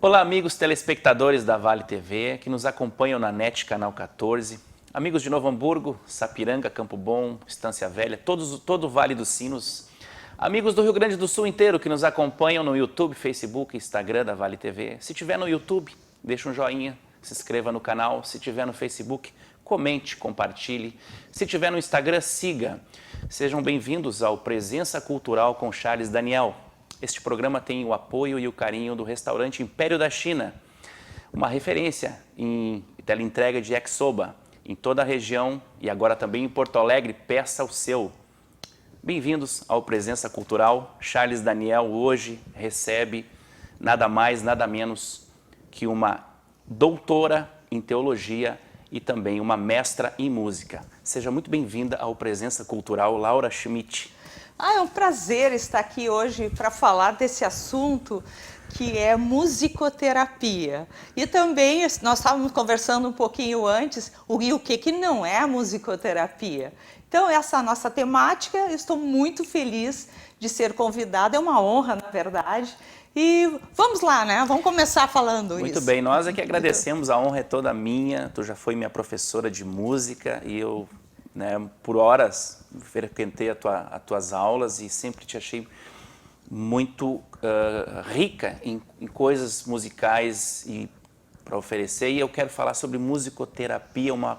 Olá, amigos telespectadores da Vale TV, que nos acompanham na NET Canal 14, amigos de Novo Hamburgo, Sapiranga, Campo Bom, Estância Velha, todo o Vale dos Sinos, amigos do Rio Grande do Sul inteiro que nos acompanham no YouTube, Facebook, Instagram da Vale TV. Se tiver no YouTube, deixa um joinha, se inscreva no canal. Se tiver no Facebook, comente, compartilhe. Se tiver no Instagram, siga. Sejam bem-vindos ao Presença Cultural com Charles Daniel. Este programa tem o apoio e o carinho do restaurante Império da China, uma referência em teleentrega de yakisoba em toda a região e agora também em Porto Alegre. Peça o seu. Bem-vindos ao Presença Cultural. Charles Daniel hoje recebe nada mais, nada menos que uma doutora em teologia e também uma mestra em música. Seja muito bem-vinda ao Presença Cultural, Laura Schmidt. É um prazer estar aqui hoje para falar desse assunto que é musicoterapia. E também nós estávamos conversando um pouquinho antes o que não é musicoterapia. Então essa é a nossa temática, eu estou muito feliz de ser convidada, é uma honra na verdade. E vamos lá, né? Vamos começar falando isso. Muito bem, nós é que agradecemos, a honra é toda minha. Tu já foi minha professora de música e eu, por horas frequentei as tuas aulas e sempre te achei muito rica em coisas musicais e para oferecer. E eu quero falar sobre musicoterapia, uma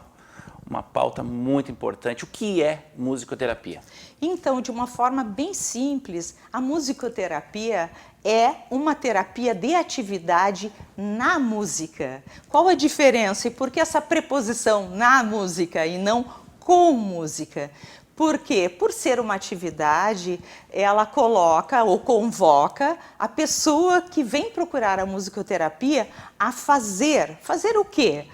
pauta muito importante. O que é musicoterapia? Então, de uma forma bem simples, a musicoterapia é uma terapia de atividade na música. Qual a diferença e por que essa preposição na música e não com música? Porque, por ser uma atividade, ela coloca ou convoca a pessoa que vem procurar a musicoterapia a fazer. Fazer o quê?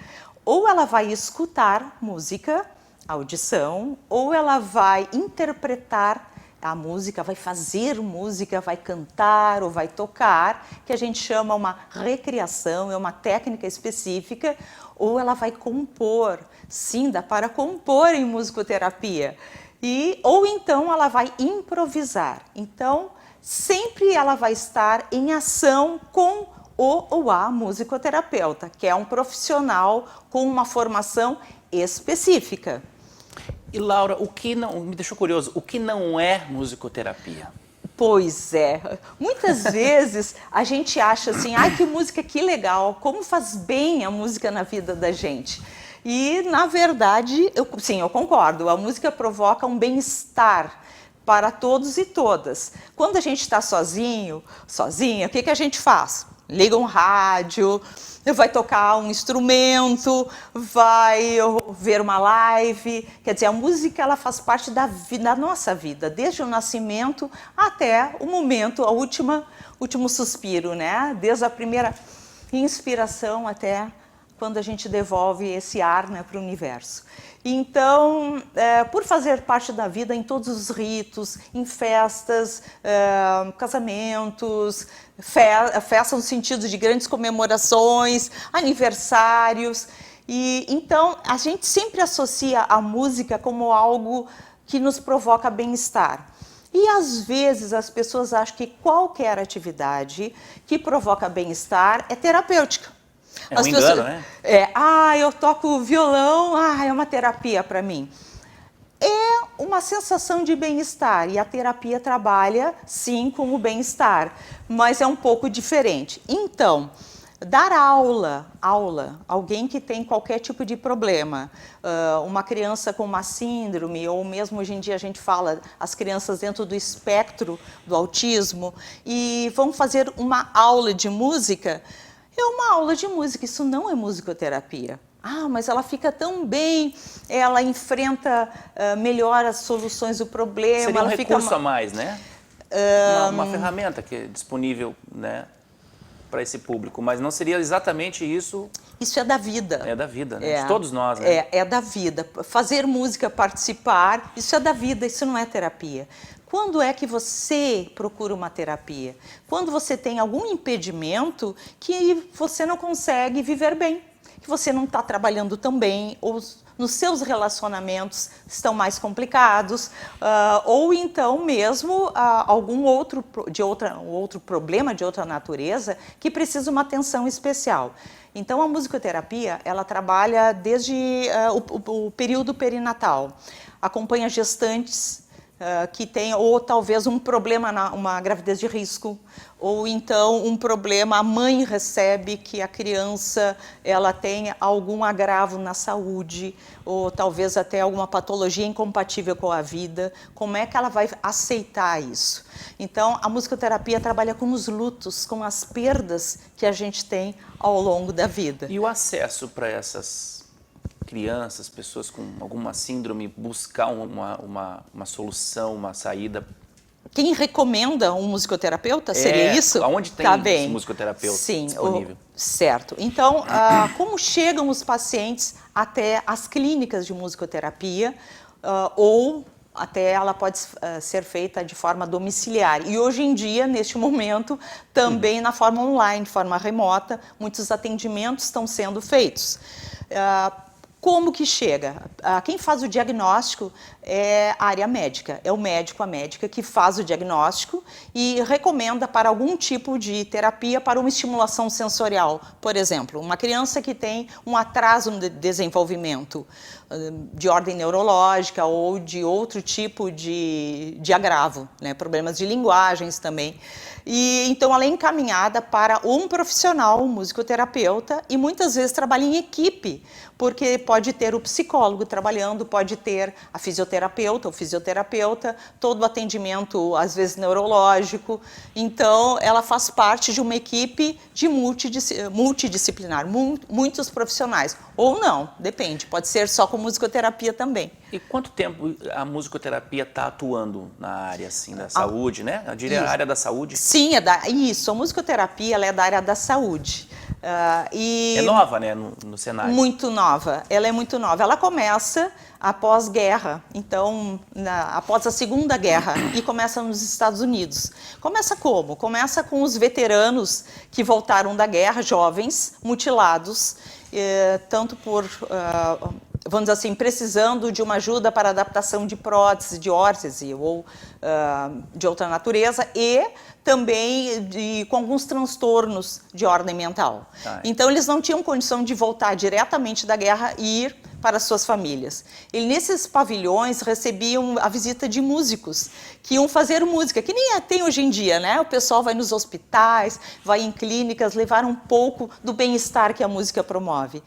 Ou ela vai escutar música, audição, ou ela vai interpretar a música, vai fazer música, vai cantar ou vai tocar, que a gente chama uma recriação, é uma técnica específica, ou ela vai compor. Sim, dá para compor em musicoterapia. Ou então ela vai improvisar. Então, sempre ela vai estar em ação com o ou a musicoterapeuta, que é um profissional com uma formação específica. E Laura, me deixou curioso, o que não é musicoterapia? Pois é, muitas vezes a gente acha assim, ai que música, que legal, como faz bem a música na vida da gente. E na verdade, eu concordo, a música provoca um bem-estar para todos e todas. Quando a gente está sozinha, o que a gente faz? Liga um rádio, vai tocar um instrumento, vai ver uma live. Quer dizer, a música ela faz parte da nossa vida, desde o nascimento até o momento, último suspiro, né? Desde a primeira inspiração até quando a gente devolve esse ar, né, para o universo. Então, por fazer parte da vida em todos os ritos, em festas, casamentos, festas no sentido de grandes comemorações, aniversários. E então, a gente sempre associa a música como algo que nos provoca bem-estar. E às vezes as pessoas acham que qualquer atividade que provoca bem-estar é terapêutica. É um engano, né? Eu toco violão, é uma terapia para mim. É uma sensação de bem-estar e a terapia trabalha, sim, com o bem-estar, mas é um pouco diferente. Então, dar aula, alguém que tem qualquer tipo de problema, uma criança com uma síndrome, ou mesmo hoje em dia a gente fala as crianças dentro do espectro do autismo, e vão fazer uma aula de música. É uma aula de música, isso não é musicoterapia. Mas ela fica tão bem, ela enfrenta melhor as soluções do problema. Seria um ela recurso a mais, né? Uma ferramenta que é disponível, né, para esse público, mas não seria exatamente isso. Isso é da vida. É da vida, né? De todos nós, né? É da vida. Fazer música, participar, isso é da vida, isso não é terapia. Quando é que você procura uma terapia? Quando você tem algum impedimento que você não consegue viver bem. que você não está trabalhando tão bem, ou nos seus relacionamentos estão mais complicados, ou então mesmo algum outro problema de outra natureza que precisa uma atenção especial. Então a musicoterapia, ela trabalha desde o período perinatal, acompanha gestantes que têm ou talvez um problema, uma gravidez de risco, ou então um problema, a mãe recebe que a criança ela tem algum agravo na saúde, ou talvez até alguma patologia incompatível com a vida. Como é que ela vai aceitar isso? Então a musicoterapia trabalha com os lutos, com as perdas que a gente tem ao longo da vida. E o acesso para essas crianças, pessoas com alguma síndrome, buscar uma solução, uma saída? Quem recomenda um musicoterapeuta, seria isso? Aonde tem esse musicoterapeuta disponível? Certo. Então, como chegam os pacientes até as clínicas de musicoterapia, ou até ela pode ser feita de forma domiciliar. E hoje em dia, neste momento, também na forma online, de forma remota, muitos atendimentos estão sendo feitos. Como que chega? Quem faz o diagnóstico é a área médica, é o médico, a médica que faz o diagnóstico e recomenda para algum tipo de terapia para uma estimulação sensorial. Por exemplo, uma criança que tem um atraso no desenvolvimento de ordem neurológica ou de outro tipo de agravo, né? Problemas de linguagens também. E então ela é encaminhada para um profissional, um musicoterapeuta, e muitas vezes trabalha em equipe, porque pode ter o psicólogo trabalhando, pode ter a fisioterapeuta, o fisioterapeuta, todo o atendimento, às vezes neurológico. Então ela faz parte de uma equipe de multidisciplinar, muitos profissionais. Ou não, depende, pode ser só com musicoterapia também. E quanto tempo a musicoterapia está atuando na área assim, da saúde, né? Eu diria a área da saúde. Sim, isso. A musicoterapia ela é da área da saúde. É nova, né, no cenário? Muito nova. Ela é muito nova. Ela começa após guerra, então, após a Segunda Guerra, e começa nos Estados Unidos. Começa como? Começa com os veteranos que voltaram da guerra, jovens, mutilados, tanto por, vamos dizer assim, precisando de uma ajuda para adaptação de prótese, de órtese ou de outra natureza, e também com alguns transtornos de ordem mental. Então, eles não tinham condição de voltar diretamente da guerra e ir para suas famílias. E nesses pavilhões recebiam a visita de músicos que iam fazer música, que nem tem hoje em dia, né? O pessoal vai nos hospitais, vai em clínicas, levar um pouco do bem-estar que a música promove.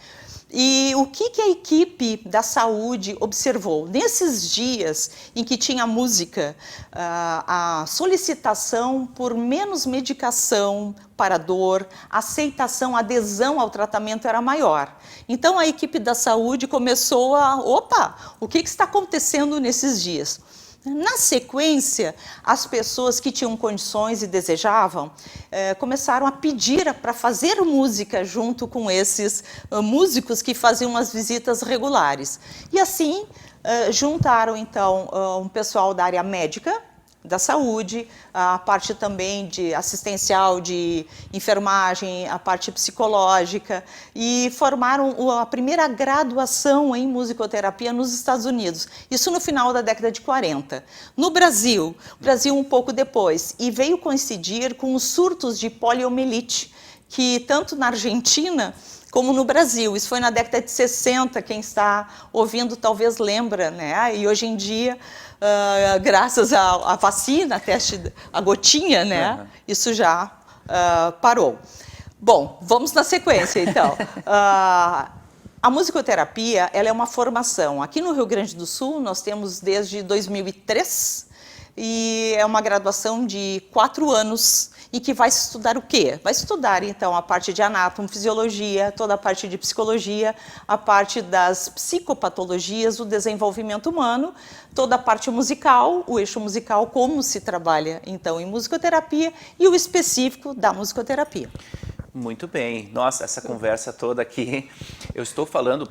E o que a equipe da saúde observou? Nesses dias em que tinha música, a solicitação por menos medicação para dor, aceitação, adesão ao tratamento era maior. Então a equipe da saúde começou o que está acontecendo nesses dias? Na sequência, as pessoas que tinham condições e desejavam começaram a pedir para fazer música junto com esses músicos que faziam as visitas regulares. E assim, juntaram então um pessoal da área médica, da saúde, a parte também de assistencial, de enfermagem, a parte psicológica, e formaram a primeira graduação em musicoterapia nos Estados Unidos, isso no final da década de 40. No Brasil, um pouco depois, e veio coincidir com os surtos de poliomielite, que tanto na Argentina como no Brasil, isso foi na década de 60, quem está ouvindo talvez lembra, né? E hoje em dia, graças à vacina, a gotinha, né? Isso já parou. Bom, vamos na sequência, então. A musicoterapia, ela é uma formação. Aqui no Rio Grande do Sul, nós temos desde 2003, e é uma graduação de 4 anos, e que vai estudar o quê? Vai estudar, então, a parte de anatomofisiologia, toda a parte de psicologia, a parte das psicopatologias, o desenvolvimento humano, toda a parte musical, o eixo musical, como se trabalha, então, em musicoterapia, e o específico da musicoterapia. Muito bem. Nossa, essa conversa toda aqui, eu estou falando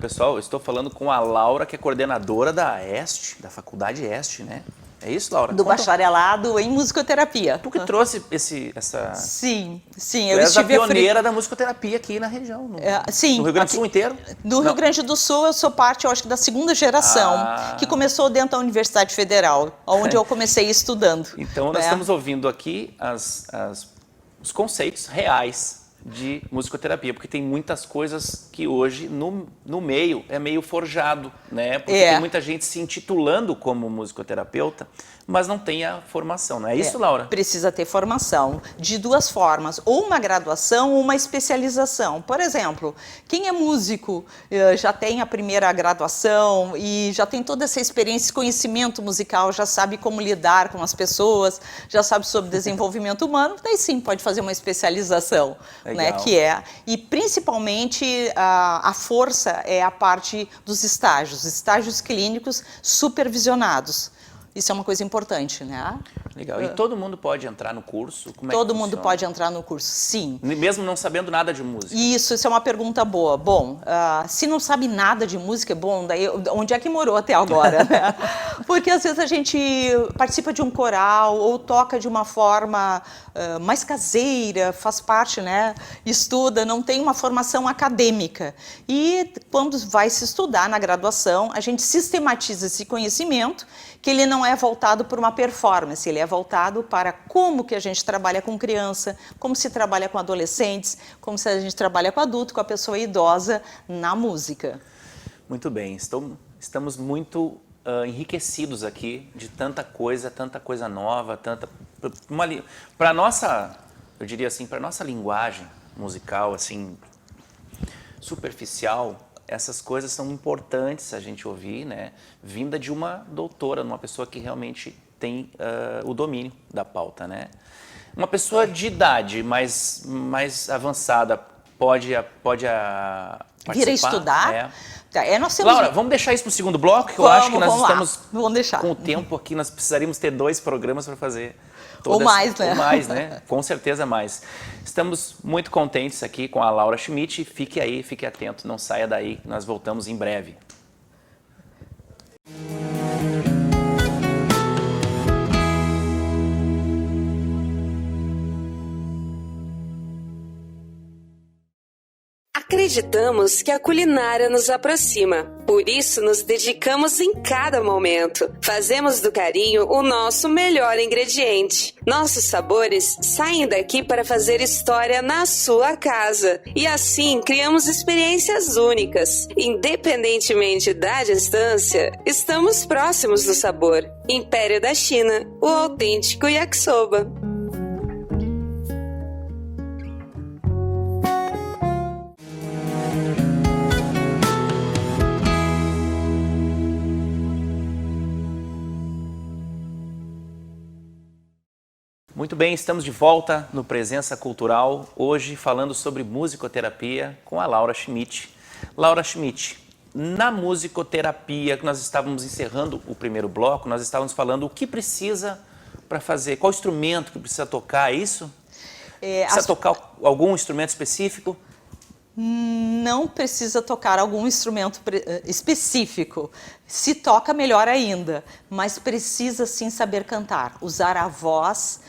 com a Laura, que é coordenadora da EST, da Faculdade EST, né? É isso, Laura? Do Conta. bacharelado em musicoterapia. Tu que trouxe essa... Sim, sim. Tu és a pioneira da musicoterapia aqui na região. Sim. No Rio Grande do Sul inteiro? No Rio Grande do Sul, eu sou parte, eu acho que da segunda geração, que começou dentro da Universidade Federal, onde eu comecei estudando. Então, nós estamos ouvindo aqui os conceitos reais de musicoterapia, porque tem muitas coisas que hoje no meio é meio forjado, né? Porque tem muita gente se intitulando como musicoterapeuta, mas não tem a formação, não é isso, Laura? Precisa ter formação de duas formas, ou uma graduação ou uma especialização. Por exemplo, quem é músico já tem a primeira graduação e já tem toda essa experiência, esse conhecimento musical, já sabe como lidar com as pessoas, já sabe sobre desenvolvimento humano, daí sim pode fazer uma especialização. Né, e principalmente a força é a parte dos estágios clínicos supervisionados. Isso é uma coisa importante, né? Legal. E todo mundo pode entrar no curso? Como todo mundo pode entrar no curso, sim. Mesmo não sabendo nada de música? Isso é uma pergunta boa. Bom, se não sabe nada de música, bom, daí onde é que morou até agora, né? Porque às vezes a gente participa de um coral ou toca de uma forma mais caseira, faz parte, né? Estuda, não tem uma formação acadêmica. E quando vai se estudar na graduação, a gente sistematiza esse conhecimento, que ele não é voltado para uma performance, ele é voltado para como que a gente trabalha com criança, como se trabalha com adolescentes, como se a gente trabalha com adulto, com a pessoa idosa na música. Muito bem, estamos muito enriquecidos aqui de tanta coisa nova, para nossa, eu diria assim, para nossa linguagem musical, assim, superficial. Essas coisas são importantes a gente ouvir, né? Vinda de uma doutora, uma pessoa que realmente tem o domínio da pauta, né? Uma pessoa de idade mais avançada pode participar? Vir a estudar? Nós temos... Laura, vamos deixar isso para o segundo bloco, que eu acho que nós estamos com o tempo aqui, nós precisaríamos ter 2 programas para fazer. Ou mais, né? Ou mais, né? Com certeza mais. Estamos muito contentes aqui com a Laura Schmidt. Fique aí, fique atento, não saia daí, nós voltamos em breve. Acreditamos que a culinária nos aproxima, por isso nos dedicamos em cada momento. Fazemos do carinho o nosso melhor ingrediente. Nossos sabores saem daqui para fazer história na sua casa. E assim criamos experiências únicas. Independentemente da distância, estamos próximos do sabor. Império da China, o autêntico yakisoba. Muito bem, estamos de volta no Presença Cultural, hoje falando sobre musicoterapia com a Laura Schmidt. Laura Schmidt, na musicoterapia, que nós estávamos encerrando o primeiro bloco, nós estávamos falando o que precisa para fazer, qual instrumento que precisa tocar, é isso? Precisa tocar algum instrumento específico? Não precisa tocar algum instrumento específico. Se toca, melhor ainda. Mas precisa sim saber cantar, usar a voz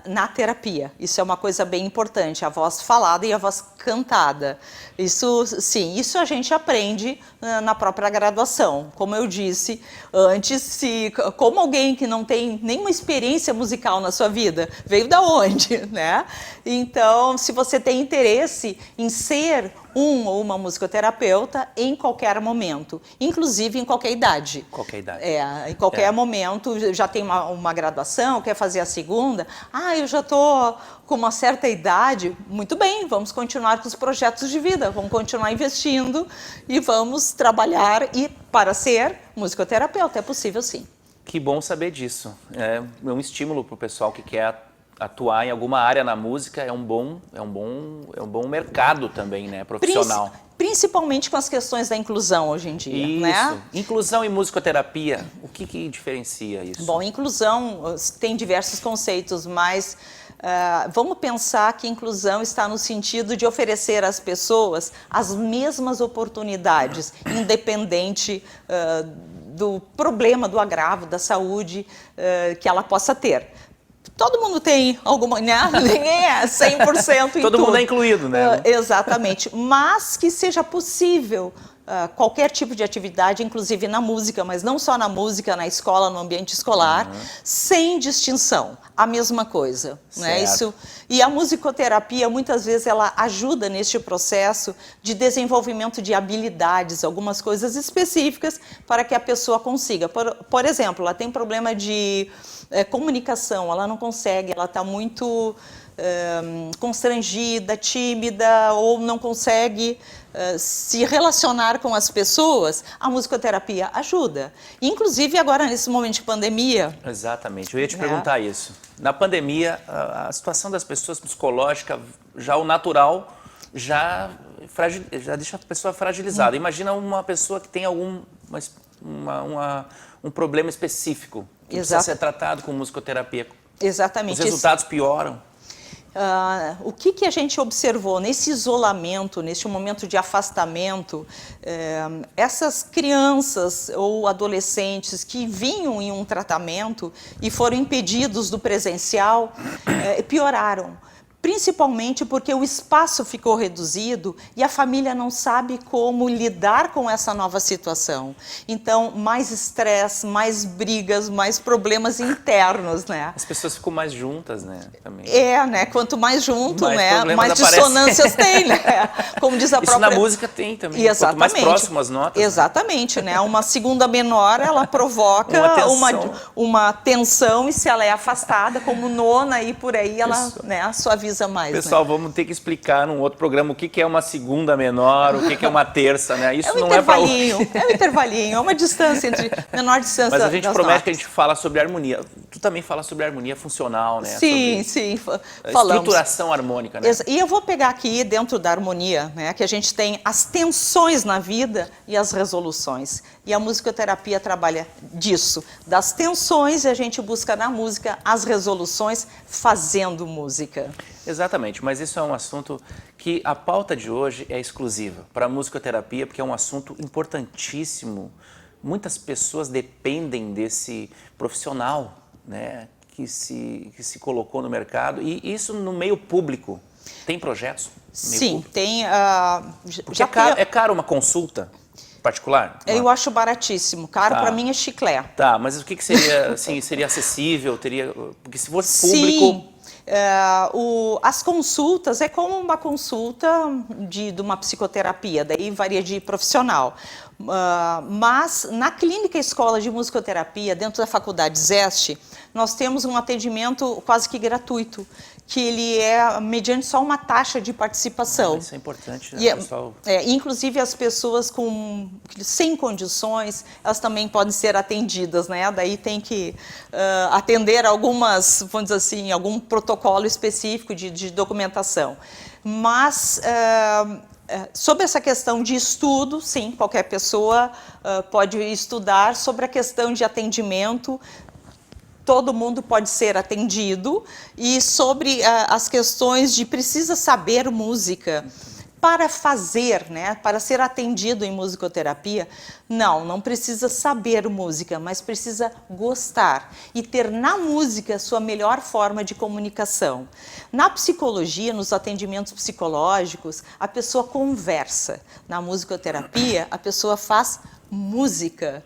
na terapia. Isso é uma coisa bem importante, a voz falada e a voz cantada. Isso, sim, isso a gente aprende na própria graduação. Como eu disse antes, como alguém que não tem nenhuma experiência musical na sua vida, veio da onde, né? Então, se você tem interesse em ser um ou uma musicoterapeuta em qualquer momento, inclusive em qualquer idade. Qualquer idade. Em qualquer momento, já tem uma graduação, quer fazer a segunda. Eu já estou com uma certa idade. Muito bem, vamos continuar com os projetos de vida, vamos continuar investindo e vamos trabalhar para ser musicoterapeuta. É possível, sim. Que bom saber disso. É um estímulo para o pessoal que quer atuar em alguma área na música, é um bom mercado também, né, profissional. Principalmente com as questões da inclusão hoje em dia. Isso. Né? Inclusão e musicoterapia, o que diferencia isso? Bom, inclusão tem diversos conceitos, mas vamos pensar que inclusão está no sentido de oferecer às pessoas as mesmas oportunidades, independente do problema, do agravo, da saúde que ela possa ter. Todo mundo tem alguma, né? Ninguém é 100% em Todo tudo. mundo é incluído, né? Exatamente. Mas que seja possível qualquer tipo de atividade, inclusive na música, mas não só na música, na escola, no ambiente escolar, sem distinção. A mesma coisa, né? Isso. E a musicoterapia, muitas vezes, ela ajuda neste processo de desenvolvimento de habilidades, algumas coisas específicas para que a pessoa consiga. Por exemplo, ela tem problema de comunicação, ela não consegue, ela está muito constrangida, tímida, ou não consegue se relacionar com as pessoas. A musicoterapia ajuda. Inclusive agora nesse momento de pandemia. Exatamente, eu ia te perguntar isso. Na pandemia, a situação das pessoas psicológica, já o natural, já deixa a pessoa fragilizada. Imagina uma pessoa que tem algum um problema específico que precisa ser tratado com musicoterapia. Exatamente. Os resultados pioram. O que a gente observou nesse isolamento, nesse momento de afastamento, essas crianças ou adolescentes que vinham em um tratamento e foram impedidos do presencial, pioraram. Principalmente porque o espaço ficou reduzido e a família não sabe como lidar com essa nova situação. Então, mais estresse, mais brigas, mais problemas internos, né? As pessoas ficam mais juntas, né? Também. Né? Quanto mais junto, mais né? Mais dissonâncias tem, né? Como diz a própria... Isso na música tem também. Exatamente. Quanto mais próximo as notas. Exatamente, né? Uma segunda menor, ela provoca uma tensão, e se ela é afastada, como nona e por aí, ela, né, suaviza mais. Pessoal, né? vamos ter que explicar num outro programa o que é uma segunda menor, o que é uma terça, né? Isso não intervalinho, é um intervalinho, é uma distância entre menor distância. Mas a gente promete notas. que a gente fala sobre harmonia. Tu também fala sobre harmonia funcional, né? Sim, sobre falamos. Estruturação harmônica, né? E eu vou pegar aqui dentro da harmonia, né, que a gente tem as tensões na vida e as resoluções. E a musicoterapia trabalha disso, das tensões, e a gente busca na música as resoluções fazendo música. Exatamente, mas isso é um assunto que a pauta de hoje é exclusiva para a musicoterapia, porque é um assunto importantíssimo. Muitas pessoas dependem desse profissional, né, que se colocou no mercado, e isso no meio público. Tem projetos? Sim, tem. Porque é caro uma consulta particular? Eu acho baratíssimo. Caro para mim é chiclete. Tá, mas o que seria, assim, seria acessível? Porque se fosse público... Sim. As consultas é como uma consulta de uma psicoterapia, daí varia de profissional. Mas na clínica escola de musicoterapia, dentro da faculdade ZEST, nós temos um atendimento quase que gratuito, que ele é mediante só uma taxa de participação. Isso é importante, né, pessoal? Inclusive as pessoas sem condições, elas também podem ser atendidas, né? Daí tem que atender algumas, vamos dizer assim, algum protocolo específico de documentação. Mas sobre essa questão de estudo, sim, qualquer pessoa pode estudar sobre a questão de atendimento. Todo mundo pode ser atendido, e sobre as questões de precisa saber música para fazer, né, para ser atendido em musicoterapia. Não precisa saber música, mas precisa gostar e ter na música sua melhor forma de comunicação. Na psicologia, nos atendimentos psicológicos, a pessoa conversa. Na musicoterapia, a pessoa faz música.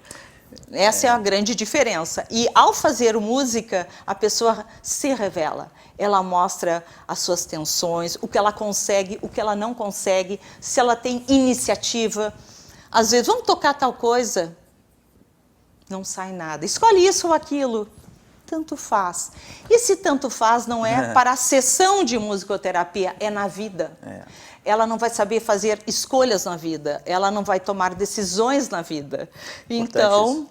Essa é a grande diferença. E ao fazer música, a pessoa se revela. Ela mostra as suas tensões, o que ela consegue, o que ela não consegue, se ela tem iniciativa. Às vezes, vamos tocar tal coisa? Não sai nada. Escolhe isso ou aquilo. Tanto faz. E se tanto faz não é para a sessão de musicoterapia, é na vida. Ela não vai saber fazer escolhas na vida, ela não vai tomar decisões na vida. Então,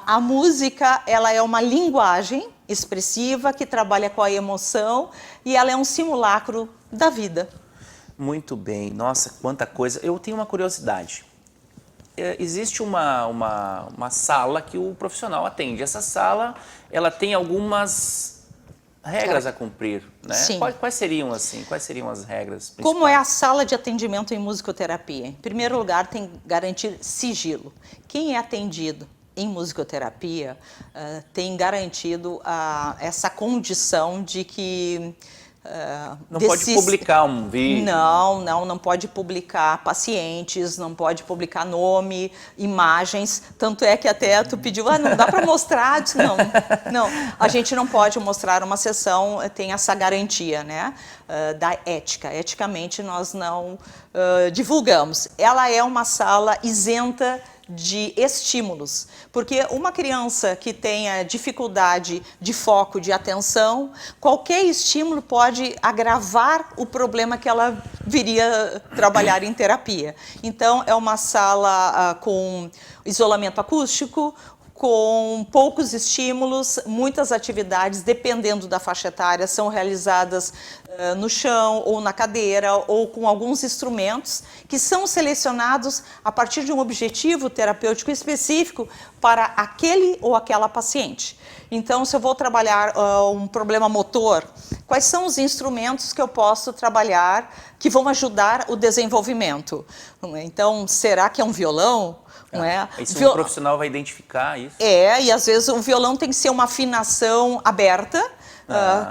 a música, ela é uma linguagem expressiva que trabalha com a emoção, e ela é um simulacro da vida. Muito bem. Nossa, quanta coisa. Eu tenho uma curiosidade. Existe uma sala que o profissional atende. Essa sala, ela tem algumas regras a cumprir, né? Sim. Quais seriam assim? Quais seriam as regras principais? Como é a sala de atendimento em musicoterapia? Em primeiro lugar, tem que garantir sigilo. Quem é atendido em musicoterapia tem garantido essa condição de que não pode publicar um vídeo. Não pode publicar pacientes, não pode publicar nome, imagens. Tanto é que até tu pediu, não dá para mostrar. Eu disse, não, a gente não pode mostrar uma sessão, tem essa garantia, né, da ética. Eticamente nós não divulgamos. Ela é uma sala isenta de estímulos, porque uma criança que tenha dificuldade de foco, de atenção, qualquer estímulo pode agravar o problema que ela viria trabalhar em terapia. Então, é uma sala com isolamento acústico, com poucos estímulos, muitas atividades, dependendo da faixa etária, são realizadas no chão ou na cadeira ou com alguns instrumentos que são selecionados a partir de um objetivo terapêutico específico para aquele ou aquela paciente. Então, se eu vou trabalhar um problema motor, quais são os instrumentos que eu posso trabalhar que vão ajudar o desenvolvimento? Então, será que é um violão? Não é? Isso um profissional vai identificar isso? E às vezes o violão tem que ser uma afinação aberta,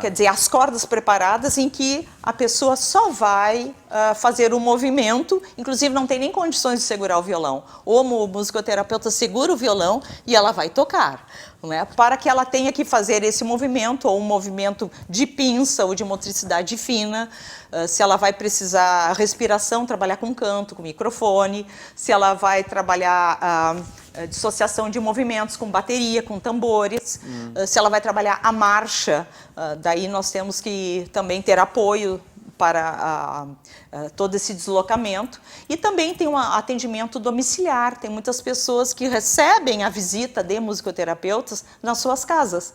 quer dizer, as cordas preparadas em que a pessoa só vai fazer o movimento, inclusive não tem nem condições de segurar o violão. Ou o musicoterapeuta segura o violão e ela vai tocar. Não é? Para que ela tenha que fazer esse movimento, ou um movimento de pinça ou de motricidade fina, se ela vai precisar respiração, trabalhar com canto, com microfone, se ela vai trabalhar dissociação de movimentos com bateria, com tambores, se ela vai trabalhar a marcha, daí nós temos que também ter apoio para todo esse deslocamento. E também tem um atendimento domiciliar. Tem muitas pessoas que recebem a visita de musicoterapeutas nas suas casas.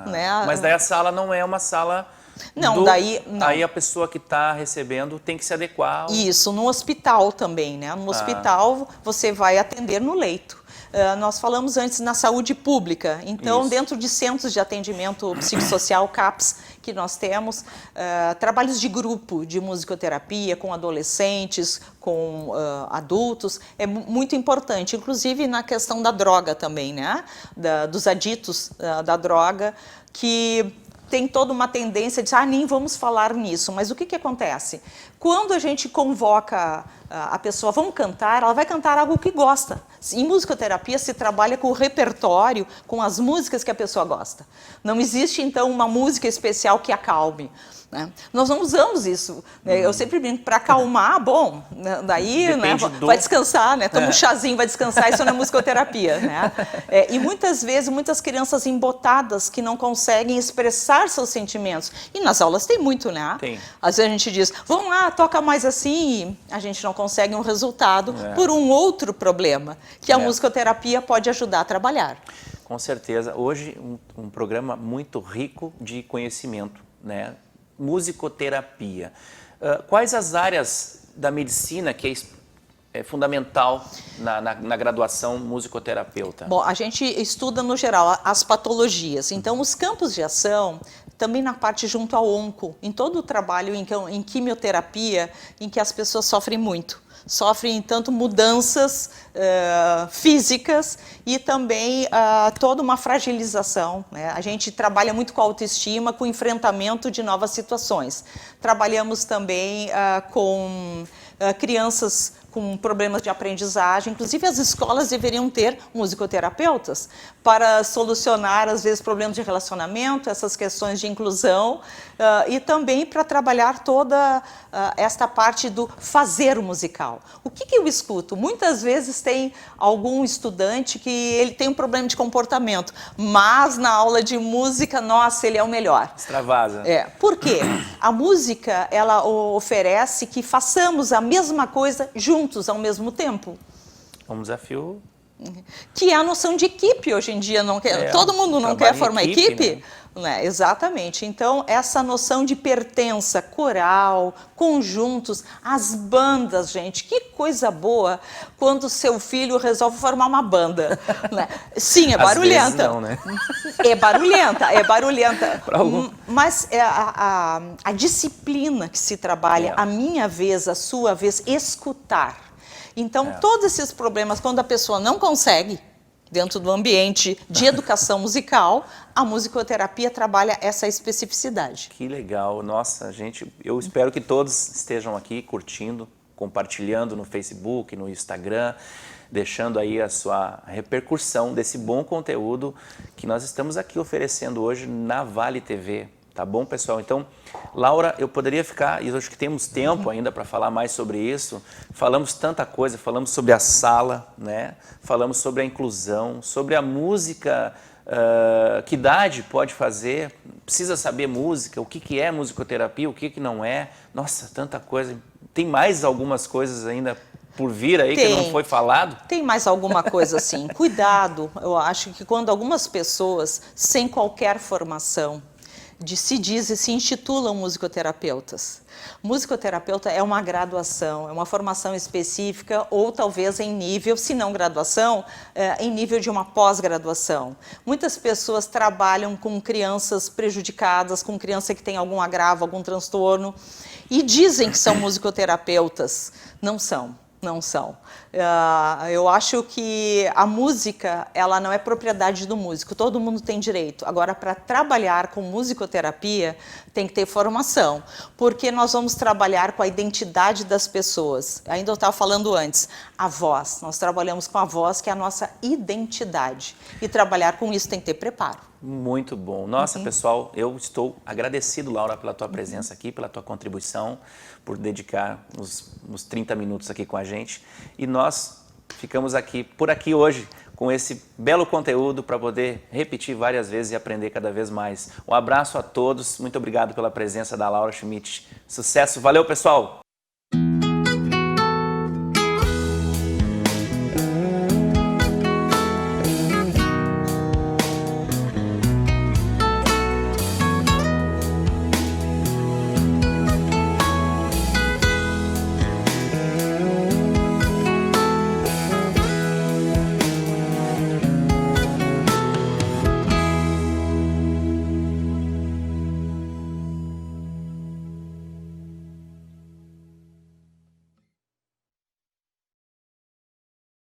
Né? Mas daí a sala não é uma sala... Não, daí... Não. Aí a pessoa que está recebendo tem que se adequar... Isso, no hospital também, né? No hospital você vai atender no leito. Nós falamos antes na saúde pública, então Isso. Dentro de centros de atendimento psicossocial, CAPS, que nós temos, trabalhos de grupo de musicoterapia com adolescentes, com adultos, é muito importante, inclusive na questão da droga também, né? Dos aditos da droga, que tem toda uma tendência de nem vamos falar nisso, mas o que acontece? Quando a gente convoca a pessoa, vamos cantar, ela vai cantar algo que gosta. Em musicoterapia se trabalha com o repertório, com as músicas que a pessoa gosta. Não existe, então, uma música especial que acalme. Né? Nós não usamos isso. Né? Eu sempre brinco, para acalmar, bom, daí vai descansar, né? Toma um chazinho, vai descansar, isso não é musicoterapia. Né? E muitas vezes, muitas crianças embotadas que não conseguem expressar seus sentimentos. E nas aulas tem muito, né? Tem. Às vezes a gente diz, vamos lá, toca mais assim, e a gente não consegue um resultado por um outro problema, que a musicoterapia pode ajudar a trabalhar. Com certeza. Hoje, um programa muito rico de conhecimento, né? Musicoterapia. Quais as áreas da medicina que é fundamental na graduação musicoterapeuta? Bom, a gente estuda, no geral, as patologias. Então, os campos de ação, também na parte junto ao onco, em todo o trabalho em quimioterapia, em que as pessoas sofrem muito. Sofrem tanto mudanças físicas e também toda uma fragilização. Né? A gente trabalha muito com autoestima, com enfrentamento de novas situações. Trabalhamos também com crianças com problemas de aprendizagem. Inclusive, as escolas deveriam ter musicoterapeutas para solucionar, às vezes, problemas de relacionamento, essas questões de inclusão, e também para trabalhar toda esta parte do fazer musical. O que eu escuto? Muitas vezes tem algum estudante que ele tem um problema de comportamento, mas na aula de música, nossa, ele é o melhor. Extravasa. Por quê? A música, ela oferece que façamos a mesma coisa juntos ao mesmo tempo. É um desafio Que é a noção de equipe hoje em dia. Não quer, todo mundo não quer formar equipe? Né? Exatamente. Então, essa noção de pertença, coral, conjuntos, as bandas, gente, que coisa boa quando seu filho resolve formar uma banda. Né? Sim, é barulhenta. Às vezes não, né? É barulhenta. Mas é a disciplina que se trabalha, a minha vez, a sua vez, escutar. Então, todos esses problemas, quando a pessoa não consegue, dentro do ambiente de educação musical, a musicoterapia trabalha essa especificidade. Que legal. Nossa, gente, eu espero que todos estejam aqui curtindo, compartilhando no Facebook, no Instagram, deixando aí a sua repercussão desse bom conteúdo que nós estamos aqui oferecendo hoje na Vale TV. Tá bom, pessoal? Então, Laura, eu poderia ficar, e eu acho que temos tempo ainda para falar mais sobre isso. Falamos tanta coisa, falamos sobre a sala, né? Falamos sobre a inclusão, sobre a música, que idade pode fazer, precisa saber música, o que é musicoterapia, o que não é. Nossa, tanta coisa. Tem mais algumas coisas ainda por vir aí que não foi falado? Tem mais alguma coisa assim. Cuidado, eu acho que quando algumas pessoas, sem qualquer formação, se diz e se intitulam musicoterapeutas. Musicoterapeuta é uma graduação, é uma formação específica ou talvez em nível, se não graduação, em nível de uma pós-graduação. Muitas pessoas trabalham com crianças prejudicadas, com criança que tem algum agravo, algum transtorno e dizem que são musicoterapeutas. Não são. Não são. Eu acho que a música, ela não é propriedade do músico, todo mundo tem direito. Agora, para trabalhar com musicoterapia, tem que ter formação, porque nós vamos trabalhar com a identidade das pessoas. Ainda eu estava falando antes, a voz. Nós trabalhamos com a voz, que é a nossa identidade. E trabalhar com isso tem que ter preparo. Muito bom. Nossa, pessoal, eu estou agradecido, Laura, pela tua presença aqui, pela tua contribuição, por dedicar uns 30 minutos aqui com a gente. E nós ficamos por aqui hoje com esse belo conteúdo para poder repetir várias vezes e aprender cada vez mais. Um abraço a todos, muito obrigado pela presença da Laura Schmidt. Sucesso, valeu, pessoal!